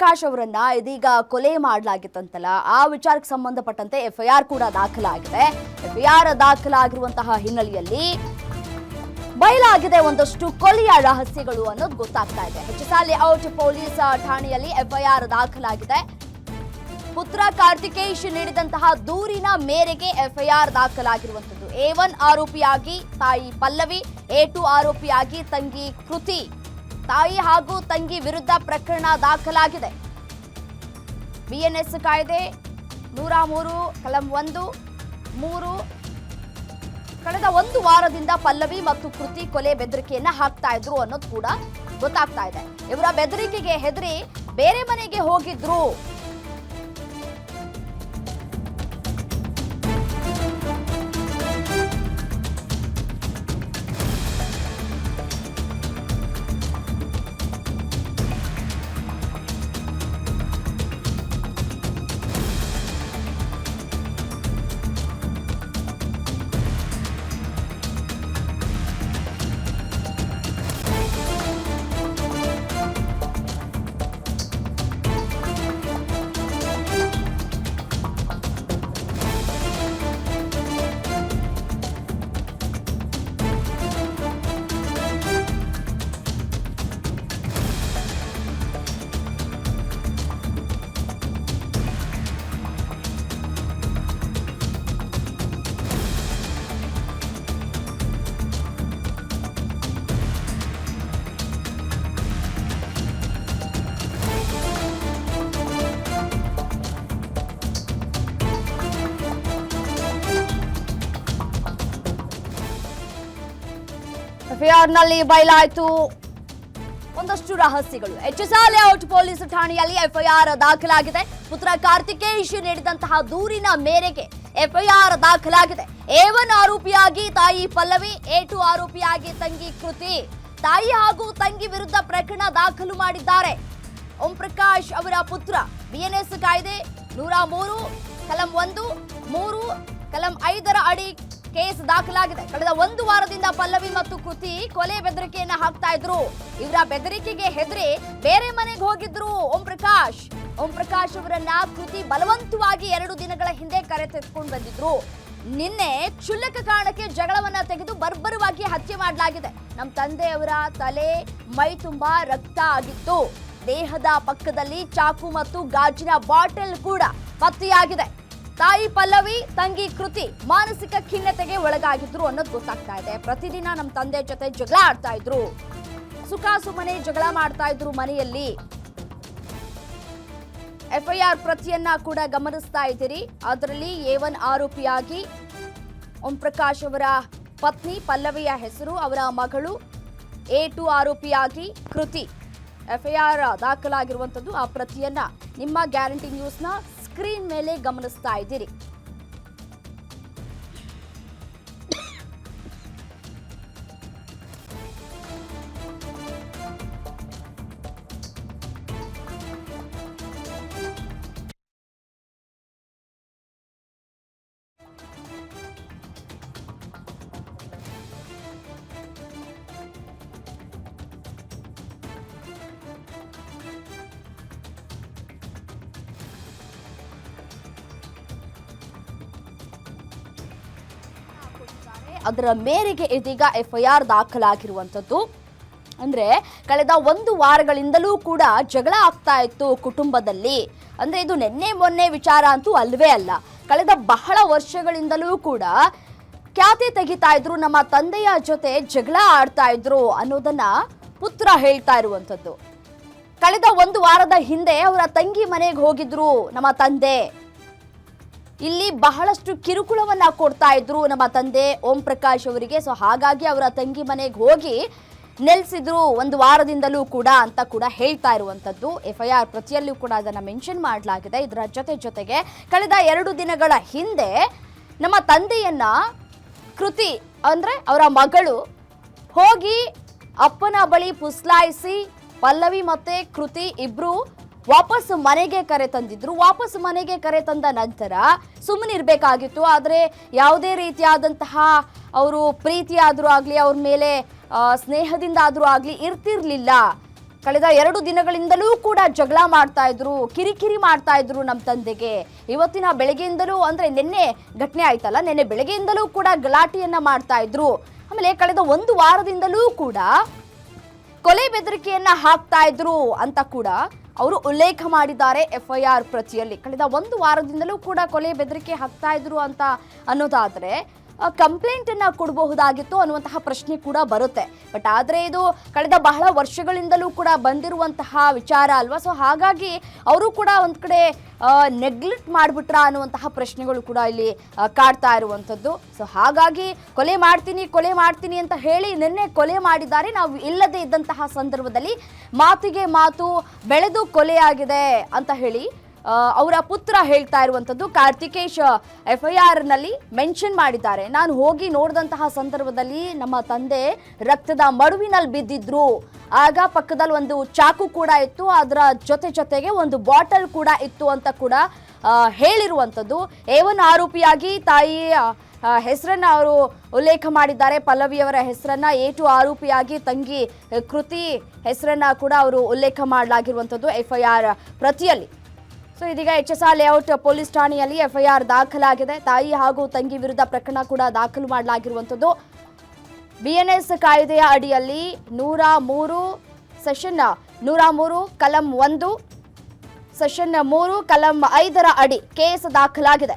ಪ್ರಕಾಶ್ ಅವರನ್ನ ಇದೀಗ ಕೊಲೆ ಮಾಡಲಾಗಿತ್ತಂತಲ್ಲ, ಆ ವಿಚಾರಕ್ಕೆ ಸಂಬಂಧಪಟ್ಟಂತೆ ಎಫ್ಐಆರ್ ಕೂಡ ದಾಖಲಾಗಿದೆ. ಎಫ್ಐಆರ್ ದಾಖಲಾಗಿರುವಂತಹ ಹಿನ್ನೆಲೆಯಲ್ಲಿ ಬಯಲಾಗಿದೆ ಒಂದಷ್ಟು ಕೊಲೆಯ ರಹಸ್ಯಗಳು ಅನ್ನೋದು ಗೊತ್ತಾಗ್ತಾ ಇದೆ. HSR ಲೇಔಟ್ ಪೊಲೀಸ್ ಠಾಣೆಯಲ್ಲಿ ಎಫ್ಐಆರ್ ದಾಖಲಾಗಿದೆ. ಪುತ್ರ ಕಾರ್ತಿಕೇಶ್ ನೀಡಿದಂತಹ ದೂರಿನ ಮೇರೆಗೆ ಎಫ್ಐಆರ್ ದಾಖಲಾಗಿರುವಂತದ್ದು. A1 ಆರೋಪಿಯಾಗಿ ತಾಯಿ ಪಲ್ಲವಿ, A2 ಆರೋಪಿಯಾಗಿ ತಂಗಿ ಕೃತಿ. ತಾಯಿ ಹಾಗೂ ತಂಗಿ ವಿರುದ್ಧ ಪ್ರಕರಣ ದಾಖಲಾಗಿದೆ. BNS ಕಾಯ್ದೆ 103 ಕಲಂ 1, 3 ಕಳೆದ ಒಂದು ವಾರದಿಂದ ಪಲ್ಲವಿ ಮತ್ತು ಕೃತಿ ಕೊಲೆ ಬೆದರಿಕೆಯನ್ನ ಹಾಕ್ತಾ ಇದ್ರು ಅನ್ನೋದು ಕೂಡ ಗೊತ್ತಾಗ್ತಾ ಇದೆ. ಇವರ ಬೆದರಿಕೆಗೆ ಹೆದರಿ ಬೇರೆ ಮನೆಗೆ ಹೋಗಿದ್ರು. ಎಫ್ಐಆರ್ನಲ್ಲಿ ಬಯಲಾಯಿತು ಒಂದಷ್ಟು ರಹಸ್ಯಗಳು. HSR ಲೇಔಟ್ ಪೊಲೀಸ್ ಠಾಣೆಯಲ್ಲಿ ಎಫ್ಐಆರ್ ದಾಖಲಾಗಿದೆ. ಪುತ್ರ ಕಾರ್ತಿಕೇಶ್ ನೀಡಿದಂತಹ ದೂರಿನ ಮೇರೆಗೆ ಎಫ್ಐಆರ್ ದಾಖಲಾಗಿದೆ. A1 ಆರೋಪಿಯಾಗಿ ತಾಯಿ ಪಲ್ಲವಿ, A2 ಆರೋಪಿಯಾಗಿ ತಂಗಿ ಕೃತಿ. ತಾಯಿ ಹಾಗೂ ತಂಗಿ ವಿರುದ್ಧ ಪ್ರಕರಣ ದಾಖಲು ಮಾಡಿದ್ದಾರೆ. ಓಂ ಪ್ರಕಾಶ್ ಅವರ ಪುತ್ರ. BNS ಕಾಯ್ದೆ 103 ಕಲಂ 1, 3 ಕಲಂ 5 ಅಡಿ ಕೇಸ್ ದಾಖಲಾಗಿದೆ. ಕಳೆದ ಒಂದು ವಾರದಿಂದ ಪಲ್ಲವಿ ಮತ್ತು ಕೃತಿ ಕೊಲೆ ಬೆದರಿಕೆಯನ್ನ ಹಾಕ್ತಾ ಇದ್ರು. ಇವರ ಬೆದರಿಕೆಗೆ ಹೆದರಿ ಬೇರೆ ಮನೆಗೆ ಹೋಗಿದ್ರು ಓಂ ಪ್ರಕಾಶ್ ಅವರನ್ನ ಕೃತಿ ಬಲವಂತವಾಗಿ 2 ದಿನಗಳ ಹಿಂದೆ ಕರೆ ತೆಗೆದುಕೊಂಡು ಬಂದಿದ್ರು. ನಿನ್ನೆ ಕ್ಷುಲ್ಲಕ ಕಾರಣಕ್ಕೆ ಜಗಳವನ್ನ ತೆಗೆದು ಬರ್ಬರವಾಗಿ ಹತ್ಯೆ ಮಾಡಲಾಗಿದೆ. ನಮ್ಮ ತಂದೆಯವರ ತಲೆ, ಮೈ ತುಂಬಾ ರಕ್ತ ಆಗಿತ್ತು. ದೇಹದ ಪಕ್ಕದಲ್ಲಿ ಚಾಕು ಮತ್ತು ಗಾಜಿನ ಬಾಟಲ್ ಕೂಡ ಪತ್ತೆಯಾಗಿದೆ. ತಾಯಿ ಪಲ್ಲವಿ, ತಂಗಿ ಕೃತಿ ಮಾನಸಿಕ ಖಿನ್ನತೆಗೆ ಒಳಗಾಗಿದ್ರು ಅನ್ನೋದು ಗೊತ್ತಾಗ್ತಾ ಇದೆ. ಪ್ರತಿದಿನ ನಮ್ಮ ತಂದೆ ಜೊತೆ ಜಗಳ ಆಡ್ತಾ ಇದ್ರು, ಸುಖ ಸುಮ್ಮನೆ ಜಗಳ ಮಾಡ್ತಾ ಇದ್ರು ಮನೆಯಲ್ಲಿ. ಎಫ್ಐಆರ್ ಪ್ರತಿಯನ್ನ ಕೂಡ ಗಮನಿಸ್ತಾ ಇದ್ದೀರಿ. ಅದರಲ್ಲಿ A1 ಆರೋಪಿಯಾಗಿ ಓಂ ಪ್ರಕಾಶ್ ಅವರ ಪತ್ನಿ ಪಲ್ಲವಿಯ ಹೆಸರು, ಅವರ ಮಗಳು. A2 ಆರೋಪಿಯಾಗಿ ಕೃತಿ. ಎಫ್ಐಆರ್ ದಾಖಲಾಗಿರುವಂತದ್ದು. ಆ ಪ್ರತಿಯನ್ನ ನಿಮ್ಮ ಗ್ಯಾರಂಟಿ ನ್ಯೂಸ್ನ ಸ್ಕ್ರೀನ್ ಮೇಲೆ ಗಮನಿಸ್ತಾ ಇದ್ದೀರಿ. ಅದರ ಮೇರೆಗೆ ಇದೀಗ ಎಫ್ಐಆರ್ ದಾಖಲಾಗಿರುವಂಥದ್ದು. ಅಂದ್ರೆ ಕಳೆದ ಒಂದು ವಾರಗಳಿಂದಲೂ ಕೂಡ ಜಗಳ ಆಗ್ತಾ ಇತ್ತು ಕುಟುಂಬದಲ್ಲಿ. ಅಂದ್ರೆ ಇದು ನಿನ್ನೆ ಮೊನ್ನೆ ವಿಚಾರ ಅಂತೂ ಅಲ್ವೇ ಅಲ್ಲ. ಕಳೆದ ಬಹಳ ವರ್ಷಗಳಿಂದಲೂ ಕೂಡ ಖ್ಯಾತಿ ತೆಗಿತಾ ಇದ್ರು, ನಮ್ಮ ತಂದೆಯ ಜೊತೆ ಜಗಳ ಆಡ್ತಾ ಇದ್ರು ಅನ್ನೋದನ್ನ ಪುತ್ರ ಹೇಳ್ತಾ ಇರುವಂಥದ್ದು. ಕಳೆದ ಒಂದು ವಾರದ ಹಿಂದೆ ಅವರ ತಂಗಿ ಮನೆಗೆ ಹೋಗಿದ್ರು ನಮ್ಮ ತಂದೆ. ಇಲ್ಲಿ ಬಹಳಷ್ಟು ಕಿರುಕುಳವನ್ನ ಕೊಡ್ತಾ ಇದ್ರು ನಮ್ಮ ತಂದೆ ಓಂ ಪ್ರಕಾಶ್ ಅವರಿಗೆ. ಸೊ ಹಾಗಾಗಿ ಅವರ ತಂಗಿ ಮನೆಗೆ ಹೋಗಿ ನೆಲೆಸಿದ್ರು ಒಂದು ವಾರದಿಂದಲೂ ಕೂಡ ಅಂತ ಕೂಡ ಹೇಳ್ತಾ ಇರುವಂತದ್ದು. ಎಫ್ಐಆರ್ ಪ್ರತಿಯಲ್ಲೂ ಕೂಡ ಅದನ್ನ ಮೆನ್ಷನ್ ಮಾಡಲಾಗಿದೆ. ಇದರ ಜೊತೆಗೆ ಕಳೆದ 2 ದಿನಗಳ ಹಿಂದೆ ನಮ್ಮ ತಂದೆಯನ್ನ ಕೃತಿ ಅಂದ್ರೆ ಅವರ ಮಗಳು ಹೋಗಿ ಅಪ್ಪನ ಬಳಿ ಪುಸ್ಲಾಯಿಸಿ ಪಲ್ಲವಿ ಮತ್ತೆ ಕೃತಿ ಇಬ್ರು ವಾಪಸ್ ಮನೆಗೆ ಕರೆ ತಂದಿದ್ರು. ವಾಪಸ್ ಮನೆಗೆ ಕರೆ ತಂದ ನಂತರ ಸುಮ್ಮನಿರ್ಬೇಕಾಗಿತ್ತು. ಆದರೆ ಯಾವುದೇ ರೀತಿಯಾದಂತಹ ಅವರು ಪ್ರೀತಿ ಆದರೂ ಆಗಲಿ, ಅವ್ರ ಮೇಲೆ ಸ್ನೇಹದಿಂದ ಆದರೂ ಆಗಲಿ ಇರ್ತಿರ್ಲಿಲ್ಲ. ಕಳೆದ 2 ದಿನಗಳಿಂದಲೂ ಕೂಡ ಜಗಳ ಮಾಡ್ತಾ ಇದ್ರು, ಕಿರಿಕಿರಿ ಮಾಡ್ತಾ ಇದ್ರು ನಮ್ಮ ತಂದೆಗೆ. ಇವತ್ತಿನ ಬೆಳಗ್ಗೆಯಿಂದಲೂ ಅಂದ್ರೆ ನಿನ್ನೆ ಘಟನೆ ಆಯ್ತಲ್ಲ, ನಿನ್ನೆ ಬೆಳಗ್ಗೆಯಿಂದಲೂ ಕೂಡ ಗಲಾಟೆಯನ್ನ ಮಾಡ್ತಾ ಇದ್ರು. ಆಮೇಲೆ ಕಳೆದ 1 ವಾರದಿಂದಲೂ ಕೂಡ ಕೊಲೆ ಬೆದರಿಕೆಯನ್ನ ಹಾಕ್ತಾ ಇದ್ರು ಅಂತ ಕೂಡ ಅವರು ಉಲ್ಲೇಖ ಮಾಡಿದ್ದಾರೆ FIR ಪ್ರತಿಯಲ್ಲಿ. ಕಳೆದ 1 ವಾರದಿಂದಲೂ ಕೂಡ ಕೊಲೆ ಬೆದರಿಕೆ ಹಾಕ್ತಾ ಇದ್ರು ಅಂತ ಅನ್ನೋದಾದ್ರೆ ಕಂಪ್ಲೇಂಟ್ ಅನ್ನ ಕೊಡಬಹುದಾಗಿತ್ತು ಅನ್ನುವಂತಹ ಪ್ರಶ್ನೆ ಕೂಡ ಬರುತ್ತೆ. ಬಟ್ ಆದ್ರೆ ಇದು ಕಳೆದ ಬಹಳ ವರ್ಷಗಳಿಂದಲೂ ಕೂಡ ಬಂದಿರುವಂತಹ ವಿಚಾರ ಅಲ್ವಾ. ಸೊ ಹಾಗಾಗಿ ಅವರು ಕೂಡ ಒಂದ್ ಕಡೆ ನೆಗ್ಲೆಕ್ಟ್ ಮಾಡಿಬಿಟ್ರ ಅನ್ನುವಂತಹ ಪ್ರಶ್ನೆಗಳು ಕೂಡ ಇಲ್ಲಿ ಕಾಡ್ತಾ ಇರುವಂಥದ್ದು. ಸೊ ಹಾಗಾಗಿ ಕೊಲೆ ಮಾಡ್ತೀನಿ ಅಂತ ಹೇಳಿ ನಿನ್ನೆ ಕೊಲೆ ಮಾಡಿದ್ದಾರೆ. ನಾವು ಇಲ್ಲದೆ ಇದ್ದಂತಹ ಸಂದರ್ಭದಲ್ಲಿ ಮಾತಿಗೆ ಮಾತು ಬೆಳೆದು ಕೊಲೆಯಾಗಿದೆ ಅಂತ ಹೇಳಿ ಅವರ ಪುತ್ರ ಹೇಳ್ತಾ ಇರುವಂಥದ್ದು. ಕಾರ್ತಿಕೇಶ್ FIR ನಲ್ಲಿ ಮೆನ್ಷನ್ ಮಾಡಿದ್ದಾರೆ. ನಾನು ಹೋಗಿ ನೋಡಿದಂತಹ ಸಂದರ್ಭದಲ್ಲಿ ನಮ್ಮ ತಂದೆ ರಕ್ತದ ಮಡುವಿನಲ್ಲಿ ಬಿದ್ದಿದ್ರು. ಆಗ ಪಕ್ಕದಲ್ಲಿ ಒಂದು ಚಾಕು ಕೂಡ ಇತ್ತು, ಅದರ ಜೊತೆಗೆ ಒಂದು ಬಾಟಲ್ ಕೂಡ ಇತ್ತು ಅಂತ ಕೂಡ ಹೇಳಿರುವಂಥದ್ದು. A1 ಆರೋಪಿಯಾಗಿ ತಾಯಿ ಹೆಸರನ್ನ ಅವರು ಉಲ್ಲೇಖ ಮಾಡಿದ್ದಾರೆ, ಪಲ್ಲವಿಯವರ ಹೆಸರನ್ನ. A2 ಆರೋಪಿಯಾಗಿ ತಂಗಿ ಕೃತಿ ಹೆಸರನ್ನ ಕೂಡ ಅವರು ಉಲ್ಲೇಖ ಮಾಡಲಾಗಿರುವಂಥದ್ದು FIR ಪ್ರತಿಯಲ್ಲಿ. ಸೊ ಇದೀಗ HSR ಲೇಔಟ್ ಪೊಲೀಸ್ ಠಾಣೆಯಲ್ಲಿ FIR ದಾಖಲಾಗಿದೆ. ತಾಯಿ ಹಾಗೂ ತಂಗಿ ವಿರುದ್ಧ ಪ್ರಕರಣ ಕೂಡ ದಾಖಲು ಮಾಡಲಾಗಿರುವಂಥದ್ದು. BNS ಕಾಯ್ದೆಯ ಅಡಿಯಲ್ಲಿ 103 ಸೆಷನ್ 103 ಕಲಂ 1 ಸೆಷನ್ 3 ಕಲಂ 5 ಅಡಿ ಕೇಸ್ ದಾಖಲಾಗಿದೆ.